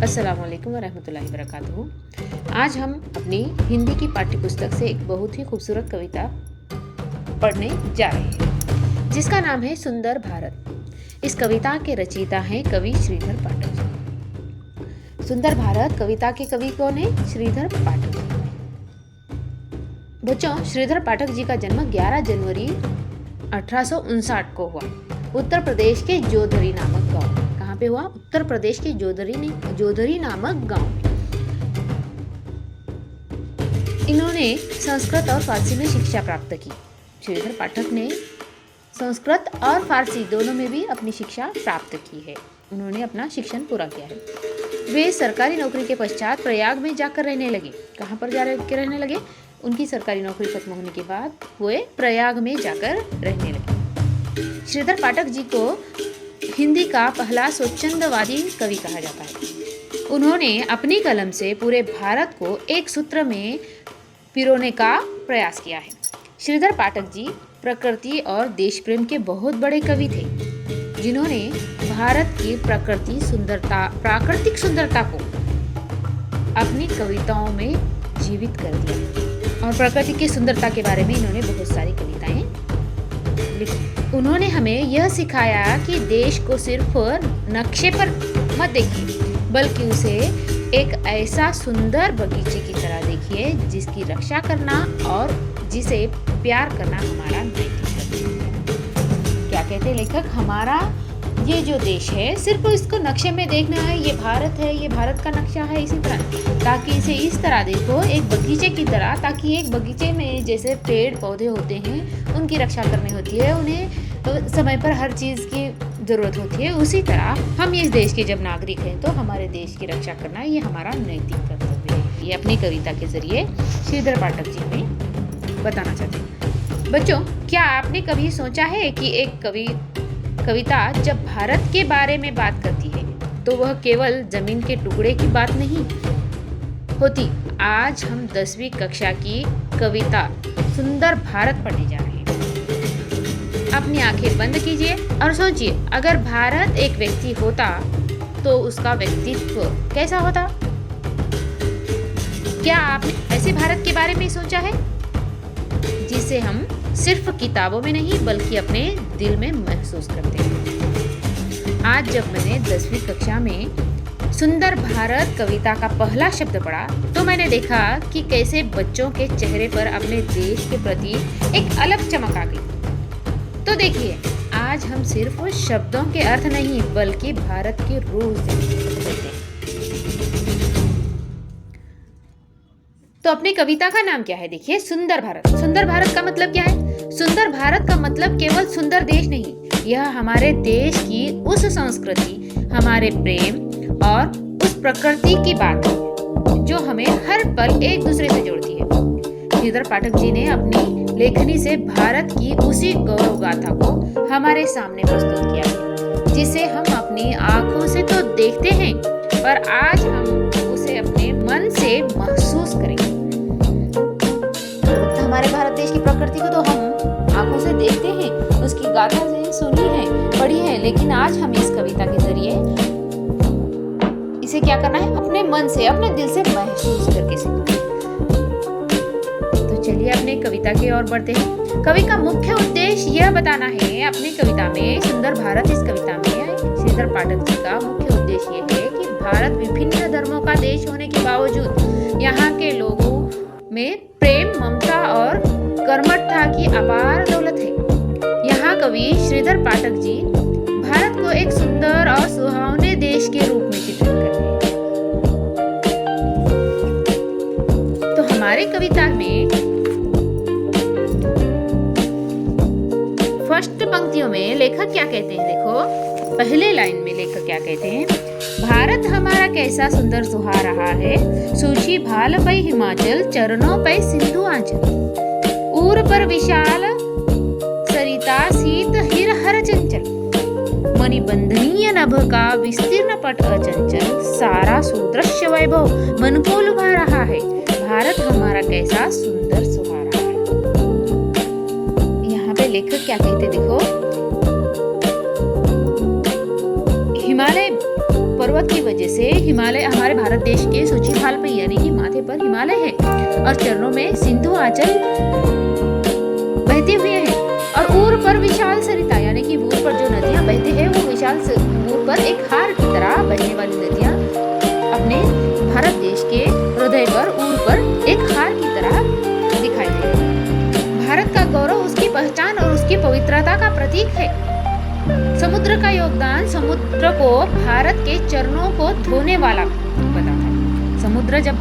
अस्सलामुअलैकुम वरहमतुल्लाहि वबरकातुहू। आज हम अपनी हिंदी की पाठ्यपुस्तक से एक बहुत ही खूबसूरत कविता पढ़ने जा रहे हैं जिसका नाम है सुंदर भारत। इस कविता के रचयिता हैं कवि श्रीधर पाठक जी। सुंदर भारत कविता के कवि कौन है? श्रीधर पाठक जी। बच्चों, श्रीधर पाठक जी का जन्म 11 जनवरी 1859 को हुआ। उत्तर प्रदेश के जोधरी नामक गांव। कहाँ पे हुआ? उत्तर प्रदेश के जोधरी नामक गांव। इन्होंने संस्कृत और फारसी में शिक्षा प्राप्त की। श्रीधर पाठक ने संस्कृत और फारसी दोनों में भी अपनी शिक्षा प्राप्त की है। उन्होंने अपना शिक्षण पूरा किया है। वे सरकारी नौकरी के पश्चात प्रयाग में जाकर रहने लगे। कहाँ पर जाकर रहने लगे? उनकी सरकारी नौकरी खत्म होने के बाद वे प्रयाग में जाकर रहने लगे। श्रीधर पाठक जी को हिंदी का पहला स्वच्छंदवादी कवि कहा जाता है। उन्होंने अपनी कलम से पूरे भारत को एक सूत्र में पिरोने का प्रयास किया है। श्रीधर पाठक जी प्रकृति और देश प्रेम के बहुत बड़े कवि थे, जिन्होंने भारत की प्राकृतिक सुंदरता को अपनी कविताओं में जीवित कर दिया और प्रकृति की सुंदरता के बारे में इन्होंने बहुत सारी कविताएं लिखी। उन्होंने हमें यह सिखाया कि देश को सिर्फ नक्शे पर मत देखिए, बल्कि उसे एक ऐसा सुंदर बगीचे की तरह देखिए जिसकी रक्षा करना और जिसे प्यार करना हमारा नैतिक कर्तव्य है। क्या कहते हैं लेखक? हमारा ये जो देश है सिर्फ इसको नक्शे में देखना है, ये भारत है, ये भारत का नक्शा है, इसी तरह, ताकि इसे इस तरह देखो एक बगीचे की तरह, ताकि एक बगीचे में जैसे पेड़ पौधे होते हैं उनकी रक्षा करनी होती है, उन्हें समय पर हर चीज़ की ज़रूरत होती है, उसी तरह हम इस देश के जब नागरिक हैं तो हमारे देश की रक्षा करना ये हमारा नैतिक कर्तव्य है। ये अपनी कविता के जरिए श्रीधर पाठक जी हमें बताना चाहते हैं। बच्चों, क्या आपने कभी सोचा है कि एक कविता जब भारत के बारे में बात करती है तो वह केवल जमीन के टुकड़े की बात नहीं होती। आज हम 10वीं कक्षा की कविता सुंदर भारत पढ़ने जा रहे हैं। अपनी आंखें बंद कीजिए और सोचिए, अगर भारत एक व्यक्ति होता तो उसका व्यक्तित्व कैसा होता? क्या आपने ऐसे भारत के बारे में सोचा है जिसे हम सिर्फ किताबों में नहीं बल्कि अपने दिल में महसूस करते हैं? आज जब मैंने 10वीं कक्षा में सुंदर भारत कविता का पहला शब्द पढ़ा तो मैंने देखा कि कैसे बच्चों के चेहरे पर अपने देश के प्रति एक अलग चमक आ गई। तो देखिए, आज हम सिर्फ शब्दों के अर्थ नहीं बल्कि भारत की रूह से करते हैं। तो अपनी कविता का नाम क्या है? देखिए, सुंदर भारत। सुंदर भारत का मतलब क्या है? सुंदर भारत का मतलब केवल सुंदर देश नहीं, यह हमारे देश की उस संस्कृति, हमारे प्रेम और उस प्रकृति की बात है जो हमें हर पल एक दूसरे से जोड़ती है। श्रीधर पाठक जी ने अपनी लेखनी से भारत की उसी गौरव गाथा को हमारे सामने प्रस्तुत किया है, जिसे हम अपनी आंखों से तो देखते हैं पर आज हम उसे अपने मन से महसूस करेंगे। हमारे भारत देश की प्रकृति को तो हम आंखों से देखते हैं, उसकी गाथा से सुनी है, पढ़ी है, लेकिन आज हम इस कविता के जरिए इसे क्या करना है? अपने मन से, अपने दिल से महसूस करके सीखना। तो चलिए अपने कविता की ओर बढ़ते हैं। कवि का मुख्य उद्देश्य यह बताना है अपनी कविता में, सुंदर भारत इस कविता में श्रीधर पाठक जी का मुख्य उद्देश्य यह है कि भारत विभिन्न धर्मों का देश होने के बावजूद यहाँ के लोगों में प्रेम, ममता और कर्मठता की अपार दौलत है। यहाँ कवि श्रीधर पाठक जी भारत को एक सुंदर और सुहावने देश के रूप में चित्रित करते हैं। तो हमारे कविता में फर्स्ट पंक्तियों में लेखक क्या कहते हैं? देखो, पहले लाइन में लेखक क्या कहते हैं? भारत हमारा कैसा सुंदर सुहा रहा है, सूची भाल पै हिमाचल, चरणों पै सिंधु आंचल, ऊर पर विशाल सरिता शीत हिर हर चंचल, मणिबंधनीय नभ का विस्तीर्ण पट अचंचल, सारा सुदृश्य वैभव मन को लुभा रहा है, भारत हमारा कैसा सुंदर सुहा रहा है। यहाँ पे लेखक क्या कहते? देखो, हिमालय पर्वत की वजह से हिमालय हमारे भारत देश के सूची भाल पे यानी कि माथे पर हिमालय है और चरणों में सिंधु आंचल बहते हुए हैं और ऊर पर विशाल सरिता यानी कि ऊर पर जो नदियां बहती है वो विशाल ऊर पर एक हार की तरह बहने वाली नदियां अपने भारत देश के हृदय पर ऊर पर एक हार की तरह दिखाई दे रही है। भारत का गौरव उसकी पहचान और उसकी पवित्रता का प्रतीक है। समुद्र का योगदान समुद्र को भारत के चरणों को धोने वाला बताता है। समुद्र जब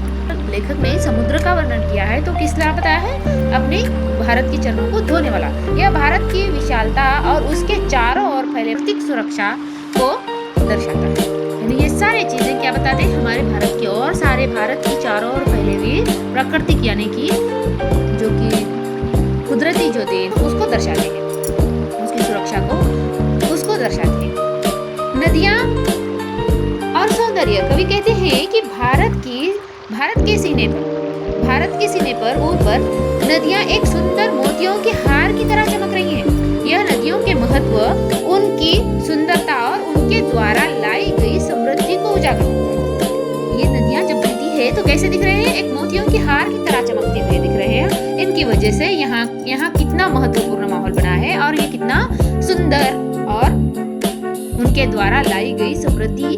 लेखक ने समुद्र का वर्णन किया है तो किस लिए बताया है? अपने भारत के चरणों को धोने वाला। यह भारत की विशालता और उसके चारों ओर फैले प्राकृतिक सुरक्षा को दर्शाता है। यानी ये सारी चीजें क्या बताते हैं? हमारे भारत की और सारे भारत की चारों ओर फैले हुए प्राकृतिक यानी कि जो कि कुदरती जो देन उसको दर्शाते हैं, उसकी सुरक्षा को उसको दर्शाते हैं। नदियां और सौंदर्य। कवि कहते हैं कि भारत के सीने पर ऊपर नदियां एक सुंदर मोतियों के हार की तरह चमक रही हैं। यह नदियों के महत्व, उनकी सुंदरता और उनके द्वारा लाई गई समृद्धि को उजागर करता है। ये नदियां जब बहती है तो कैसे दिख रहे हैं? एक मोतियों के हार की तरह चमकते हुए दिख रहे हैं। इनकी वजह से यहाँ कितना महत्वपूर्ण माहौल बना है और ये कितना सुंदर और उनके द्वारा लाई गई समृद्धि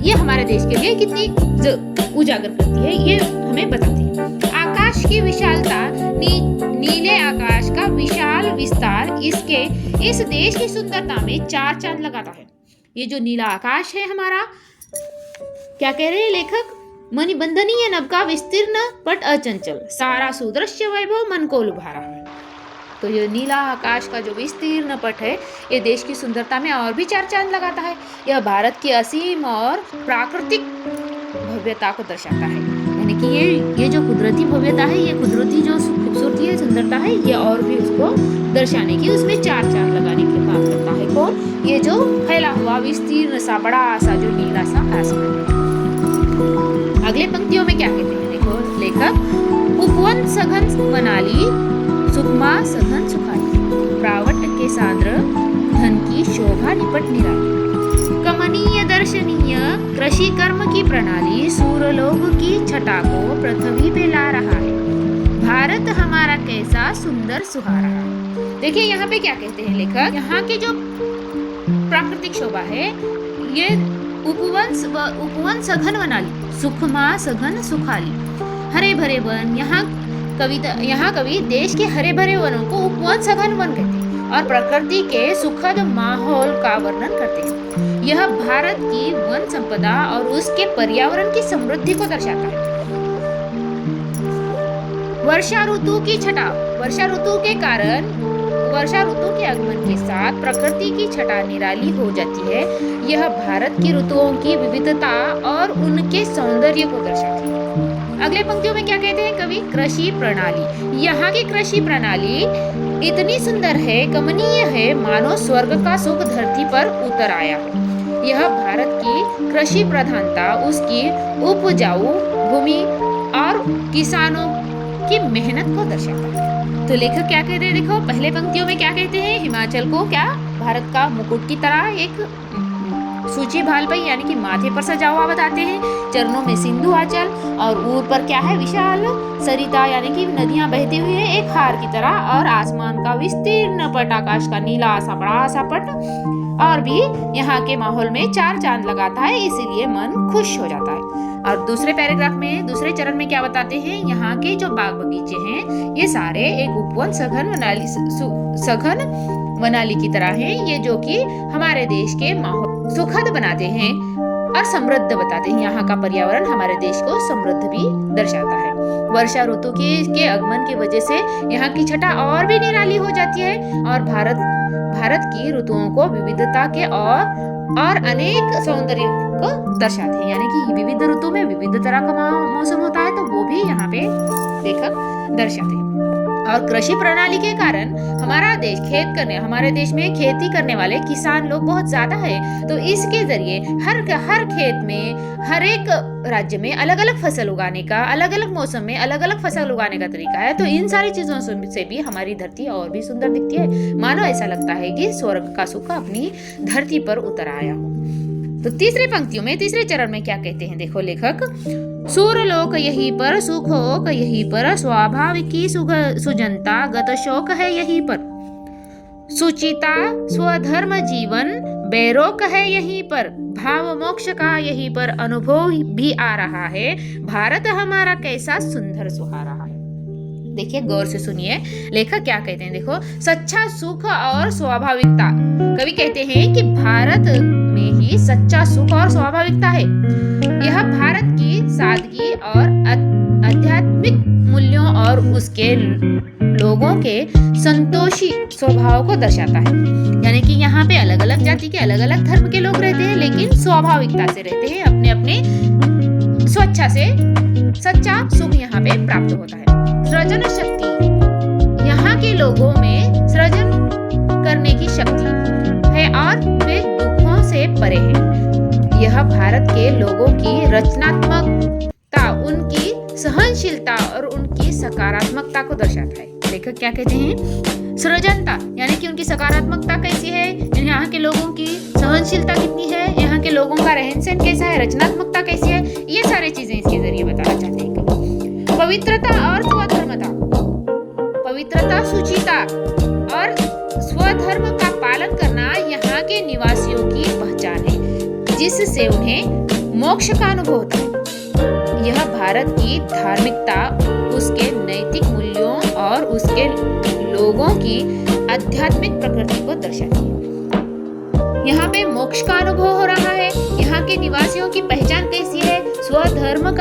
ये हमारे देश के लिए कितनी उजागर करती है, ये हमें बताती है। आकाश की विशालता, नीले आकाश का विशाल विस्तार इस देश की सुंदरता में चार चांद लगाता है। ये जो नीला आकाश है हमारा, क्या कह रहे हैं लेखक? मणिबंधनीय नभ का विस्तीर्ण पट अचंचल, सारा सुदृश्य वैभव मन को लुभा रहा है। तो ये नीला आकाश का जो विस्तीर्ण पट है ये देश की सुंदरता में और भी चार चांद लगाता है। यह भारत की असीम और प्राकृतिक भव्यता को दर्शाता है। यानी कि ये जो कुदरती भव्यता है, ये कुदरती जो खूबसूरती है, सुंदरता है, ये और भी उसको दर्शाने की उसमें चार चांद लगाने के काम करता है। कौन? ये जो फैला हुआ विस्तीर्ण सा बड़ा सा जो नीला सा आसमान है। अगले पंक्तियों में क्या कहते हैं देखो लेखक? उपवन सघन वनाली, सुकमा सघन सुखाली, प्रावट के सान्द्र धन की शोभा निपट निराली, कमनीय दर्शनीय कृषि कर्म की प्रणाली सूरलोक की छटा को पृथ्वी पे ला रहा है। भारत हमारा कैसा सुंदर सुहारा है। देखिए यहाँ पे क्या कहते हैं लेखक? यहाँ की जो प्राकृतिक शोभा है ये उपवन सघन वनाली, सुखमा सघन सुखाली, हरे भरे वन। यहाँ कवि देश के हरे भरे वनों को उपवन सघन वन कहते हैं और प्रकृति के सुखद माहौल का वर्णन करते हैं। यह भारत की वन संपदा और उसके पर्यावरण की समृद्धि को दर्शाता है। वर्षा ऋतु की छटा, वर्षा ऋतु के कारण वर्षा ऋतु के आगमन के साथ प्रकृति की छटा निराली हो जाती है। यह भारत की ऋतुओं की विविधता और उनके सौंदर्य को दर्शाती है। अगले पंक्तियों में क्या कहते हैं कवि? कृषि प्रणाली। यहाँ की कृषि प्रणाली इतनी सुंदर है, कमनीय है, मानो स्वर्ग का सुख धरती पर उतर आया हो। यह भारत की कृषि प्रधानता, उसकी उपजाऊ भूमि और किसानों की मेहनत को दर्शाता है। तो लेखक क्या कहते हैं देखो? पहले पंक्तियों में क्या कहते हैं? हिमाचल को क्या भारत का मुकुट की तरह एक सूची भाल पर यानी कि माथे पर सजा हुआ बताते हैं। चरणों में सिंधु आंचल और ऊर पर क्या है? विशाल सरिता यानी कि नदियां बहती हुई है एक हार की तरह, और आसमान का विस्तीर्ण पट, आकाश का नीला सा बड़ा सा पट, और भी यहाँ के माहौल में चार चांद लगाता है, इसीलिए मन खुश हो जाता है। और दूसरे पैराग्राफ में दूसरे चरण में क्या बताते हैं? यहाँ के जो बाग बगीचे हैं ये सारे एक उपवन सघन वनाली की तरह हैं, ये जो कि हमारे देश के माहौल सुखद बनाते हैं और समृद्ध बताते हैं। यहाँ का पर्यावरण हमारे देश को समृद्ध भी दर्शाता है। वर्षा ऋतु के आगमन की वजह से यहाँ की छटा और भी निराली हो जाती है और भारत की ऋतुओं को विविधता के और अनेक सौंदर्य को दर्शाते हैं। यानी कि विविध ऋतु में विविध तरह का मौसम होता है, तो वो भी यहाँ पे लेखक दर्शाते हैं। और कृषि प्रणाली के कारण हमारे देश में खेती करने वाले किसान लोग बहुत ज्यादा है, तो इसके जरिए हर खेत में हर एक राज्य में अलग अलग फसल उगाने का, अलग अलग मौसम में अलग अलग फसल उगाने का तरीका है। तो इन सारी चीजों से भी हमारी धरती और भी सुंदर दिखती है, मानो ऐसा लगता है कि स्वर्ग का सुख अपनी धरती पर उतर आया हो। तो तीसरे पंक्तियों में, तीसरे चरण में क्या कहते हैं, देखो लेखक, सूरलोक यहीं पर, सुखोक यहीं पर, स्वाभाविकी सुजनता गत शोक है यहीं पर, सुचिता स्वधर्म जीवन बेरोक है यहीं पर, भाव मोक्ष का यहीं पर अनुभव भी आ रहा है, भारत हमारा कैसा सुंदर सुहारा है। देखिए गौर से सुनिए लेखक क्या कहते हैं, देखो, सच्चा सुख और स्वाभाविकता। कवि कहते हैं कि भारत में ही सच्चा सुख और स्वाभाविकता है। यह भारत की सादगी और आध्यात्मिक मूल्यों और उसके लोगों के संतोषी स्वभाव को दर्शाता है। यानी कि यहाँ पे अलग अलग जाति के, अलग अलग धर्म के लोग रहते हैं, लेकिन स्वाभाविकता से रहते हैं, अपने अपने स्वेच्छा से सच्चा सुख यहाँ पे प्राप्त होता है। सृजन शक्ति, यहाँ के लोगों में सृजन करने की शक्ति है और वे दुखों से परे हैं। यह भारत के लोगों की रचनात्मकता, उनकी सहनशीलता और उनकी सकारात्मकता को दर्शाता है। लेखक क्या कहते हैं, सृजनता यानी कि उनकी सकारात्मकता कैसी है, यहाँ के लोगों की सहनशीलता कितनी है, यहाँ के लोगों का रहन सहन कैसा है, रचनात्मकता कैसी है, ये सारी चीजें इसके जरिए बताना चाहते हैं। पवित्रता और स्वधर्मता, पवित्रता, शुचिता और स्वधर्म का पालन करना यहाँ के निवासियों की पहचान है, जिससे उन्हें मोक्ष का अनुभव होता है। यह भारत की धार्मिकता, उसके नैतिक मूल्यों और उसके लोगों की आध्यात्मिक प्रकृति को दर्शाती है। यहाँ पे मोक्ष का अनुभव हो रहा है। यहाँ के निवासियों की पहचान कैसी है, स्वधर्म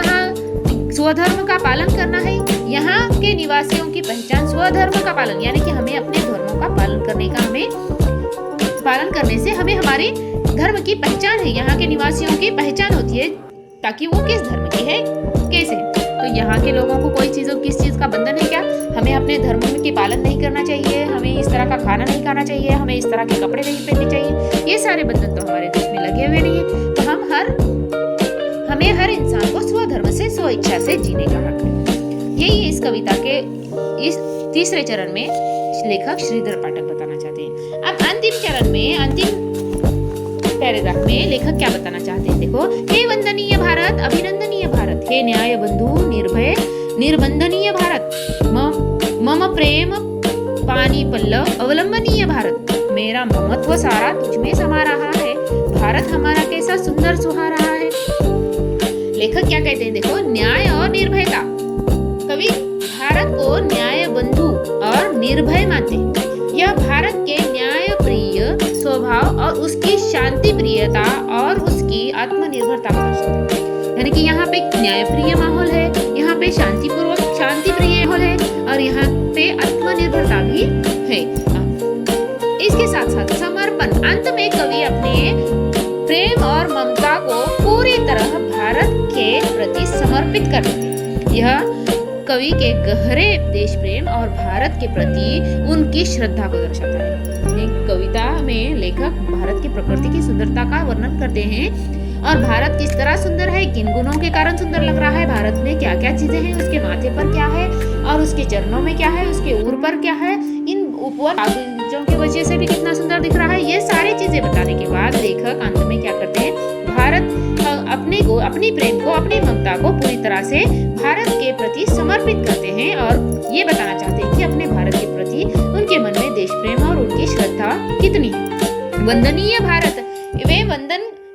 का पालन करना है। यहाँ के निवासियों की पहचान स्वधर्म का पालन, यानी कि हमें अपने धर्मों का पालन करने का, हमें पालन करने से हमें हमारे धर्म की पहचान है, यहाँ के निवासियों की पहचान होती है, ताकि वो किस धर्म की है, कैसे। तो यहाँ के लोगों को कोई चीज़, किस चीज़ का बंधन है क्या, हमें अपने धर्म के पालन नहीं करना चाहिए, हमें इस तरह का खाना नहीं खाना चाहिए, हमें इस तरह के कपड़े नहीं पहनने चाहिए, ये सारे बंधन तो हमारे देश में लगे हुए नहीं है। तो हमें हर इंसान को स्वधर्म से, स्व इच्छा से जीने का हक है। यही इस कविता के इस तीसरे चरण में लेखक श्रीधर पाठक बताना चाहते हैं। अब अंतिम चरण में, अंतिम पैराग्राफ में लेखक क्या बताना चाहते हैं, देखो, हे वंदनीय भारत, अभिनंदनीय भारत, हे न्याय बंधु निर्भय निर्बंधनीय भारत, मम प्रेम पानी पल्लव अवलंबनीय भारत, मेरा ममत्व सारा तुझमें समा रहा है, भारत हमारा कैसा सुंदर सुहा रहा है। लेखक क्या कहते हैं, देखो, न्याय और निर्भयता। कवि भारत को न्याय बंधु और निर्भय मानते हैं। यह भारत के न्याय प्रिय स्वभाव और उसकी शांति प्रियता और उसकी आत्मनिर्भरता को दर्शाता है। यानी कि यहाँ पे न्याय प्रिय माहौल है, यहाँ पे शांति प्रिय माहौल है और यहाँ पे आत्मनिर्भरता भी है। इसके साथ साथ समर्पण, अंत में कवि अपने प्रेम और ममता को पूरी तरह भारत के प्रति समर्पित कर देते हैं। यह कवि के गहरे देश प्रेम और भारत के प्रति उनकी श्रद्धा को दर्शाता है। कविता में लेखक भारत की प्रकृति की सुंदरता का वर्णन करते हैं और भारत किस तरह सुंदर है, किन गुणों के कारण सुंदर लग रहा है, भारत में क्या क्या चीजें हैं, उसके माथे पर क्या है और उसके चरणों में क्या है, उसके ऊर पर क्या है, इन ऊपर कागजों की वजह से भी कितना सुंदर दिख रहा है। ये सारी चीजें बताने के बाद लेखक अंत में क्या करते हैं, भारत अपनी प्रेम को, अपनी ममता को पूरी तरह से भारत के प्रति समर्पित करते हैं और ये बताना चाहते हैं कि अपने भारत के प्रति उनके मन में देश प्रेम और उनकी श्रद्धा कितनी है। वंदनीय भारत,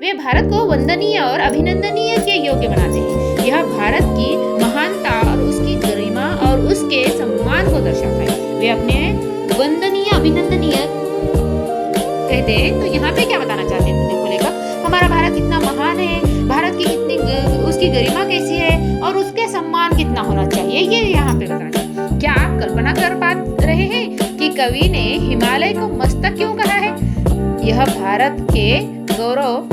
वे भारत को वंदनीय और अभिनंदनीय के योग्य बनाते हैं। यह भारत की महानता और उसकी गरिमा और उसके सम्मान को दर्शाता है। वे अपने वंदनीय, अभिनंदनीय कहते हैं। तो यहाँ पे क्या बताना चाहते हैं, देखो लेखक, हमारा भारत कितना महान है, भारत की कितनी उसकी गरिमा कैसी है और उसके सम्मान कितना होना चाहिए, ये यहाँ पे बताना है। क्या आप कल्पना कर पा रहे हैं कि कवि ने हिमालय को मस्तक क्यों कहा है? यह भारत के गौरव,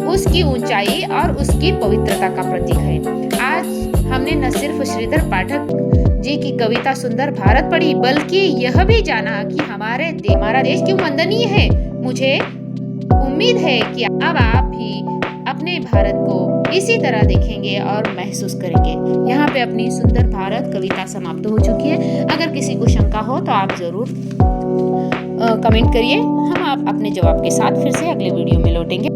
उसकी ऊंचाई और उसकी पवित्रता का प्रतीक है। आज हमने न सिर्फ श्रीधर पाठक जी की कविता सुंदर भारत पढ़ी, बल्कि यह भी जाना कि हमारा देश क्यों वंदनीय है। मुझे उम्मीद है कि अब आप भी अपने भारत को इसी तरह देखेंगे और महसूस करेंगे। यहाँ पे अपनी सुंदर भारत कविता समाप्त हो चुकी है। अगर किसी को शंका हो तो आप जरूर कमेंट करिए, हम आप अपने जवाब के साथ फिर से अगले वीडियो में लौटेंगे।